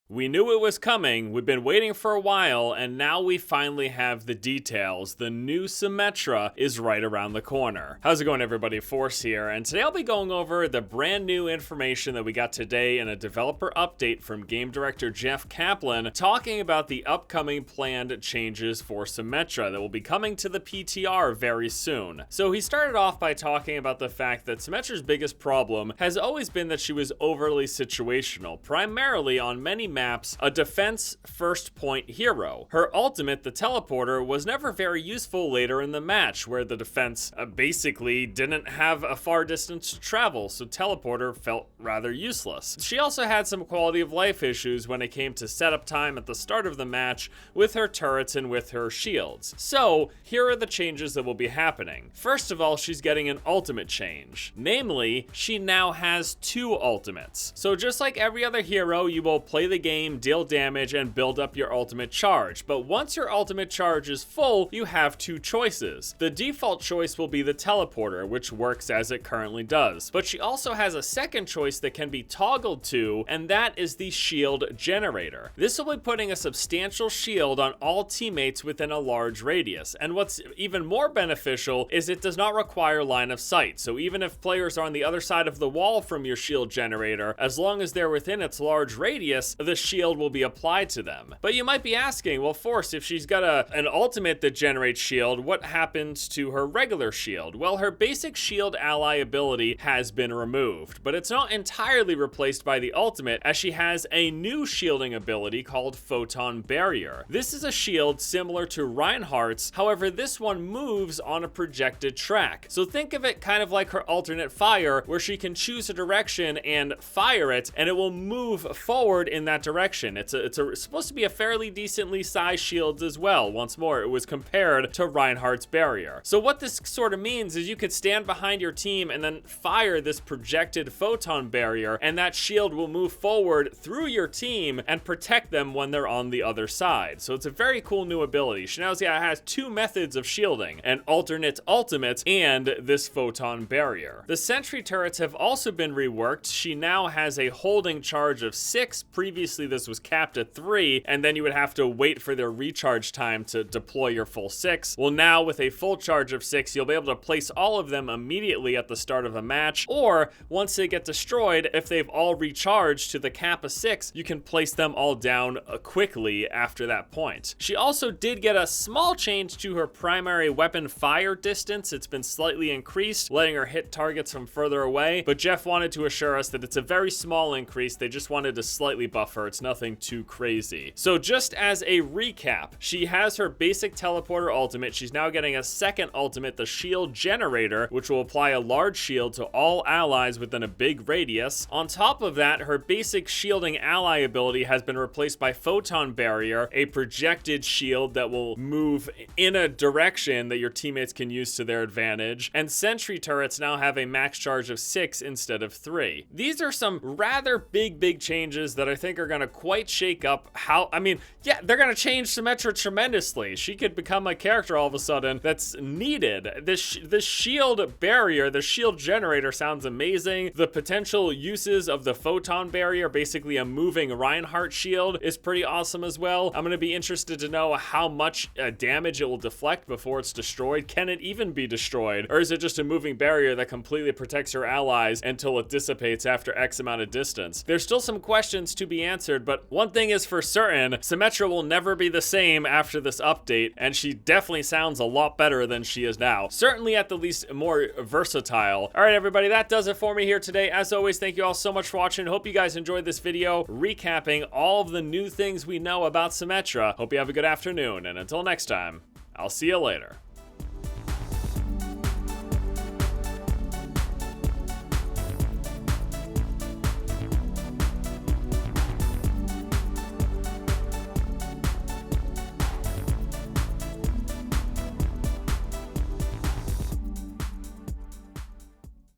We knew it was coming, we've been waiting for a while, and now we finally have the details. The new Symmetra is right around the corner. How's it going, everybody? Force here, and today I'll be going over the brand new information that we got today in a developer update from game director Jeff Kaplan, talking about the upcoming planned changes for Symmetra that will be coming to the PTR very soon. So he started off by talking about the fact that Symmetra's biggest problem has always been that she was overly situational, primarily on many maps, a defense first point hero. Her ultimate, the teleporter, was never very useful later in the match, where the defense basically didn't have a far distance to travel, so teleporter felt rather useless. She also had some quality of life issues when it came to setup time at the start of the match with her turrets and with her shields. So here are the changes that will be happening. First of all, she's getting an ultimate change. Namely, she now has two ultimates. So just like every other hero, you will play the game, deal damage, and build up your ultimate charge. But once your ultimate charge is full, you have two choices. The default choice will be the teleporter, which works as it currently does. But she also has a second choice that can be toggled to, and that is the shield generator. This will be putting a substantial shield on all teammates within a large radius. And what's even more beneficial is it does not require line of sight. So even if players are on the other side of the wall from your shield generator, as long as they're within its large radius, the shield will be applied to them. But you might be asking, well, Force, if she's got an ultimate that generates shield, what happens to her regular shield? Well, her basic shield ally ability has been removed, but it's not entirely replaced by the ultimate, as she has a new shielding ability called Photon Barrier. This is a shield similar to Reinhardt's, however, this one moves on a projected track. So think of it kind of like her alternate fire, where she can choose a direction and fire it, and it will move forward in that direction. It's supposed to be a fairly decently sized shield as well. Once more, it was compared to Reinhardt's barrier. So what this sort of means is you could stand behind your team and then fire this projected photon barrier, and that shield will move forward through your team and protect them when they're on the other side. So it's a very cool new ability. She now has two methods of shielding, an alternate ultimate and this photon barrier. The sentry turrets have also been reworked. She now has a holding charge of 6. Previously this was capped at 3, and then you would have to wait for their recharge time to deploy your full 6. Well, now with a full charge of 6, you'll be able to place all of them immediately at the start of a match, or once they get destroyed, if they've all recharged to the cap of 6, you can place them all down quickly after that point. She also did get a small change to her primary weapon fire distance. It's been slightly increased, letting her hit targets from further away, but Jeff wanted to assure us that it's a very small increase. They just wanted to slightly buff her. It's nothing too crazy. So just as a recap, she has her basic teleporter ultimate. She's now getting a second ultimate, the shield generator, which will apply a large shield to all allies within a big radius. On top of that, her basic shielding ally ability has been replaced by Photon Barrier, a projected shield that will move in a direction that your teammates can use to their advantage. And sentry turrets now have a max charge of 6 instead of 3. These are some rather big changes that I think are going to quite shake up how, they're going to change Symmetra tremendously. She could become a character all of a sudden that's needed. This shield barrier, the shield generator sounds amazing. The potential uses of the photon barrier, basically a moving Reinhardt shield, is pretty awesome as well. I'm going to be interested to know how much damage it will deflect before it's destroyed. Can it even be destroyed? Or is it just a moving barrier that completely protects your allies until it dissipates after X amount of distance? There's still some questions to be answered, but one thing is for certain, Symmetra will never be the same after this update, and she definitely sounds a lot better than she is now. Certainly at the least more versatile. All right, everybody, that does it for me here today. As always, thank you all so much for watching. Hope you guys enjoyed this video recapping all of the new things we know about Symmetra. Hope you have a good afternoon, and until next time, I'll see you later.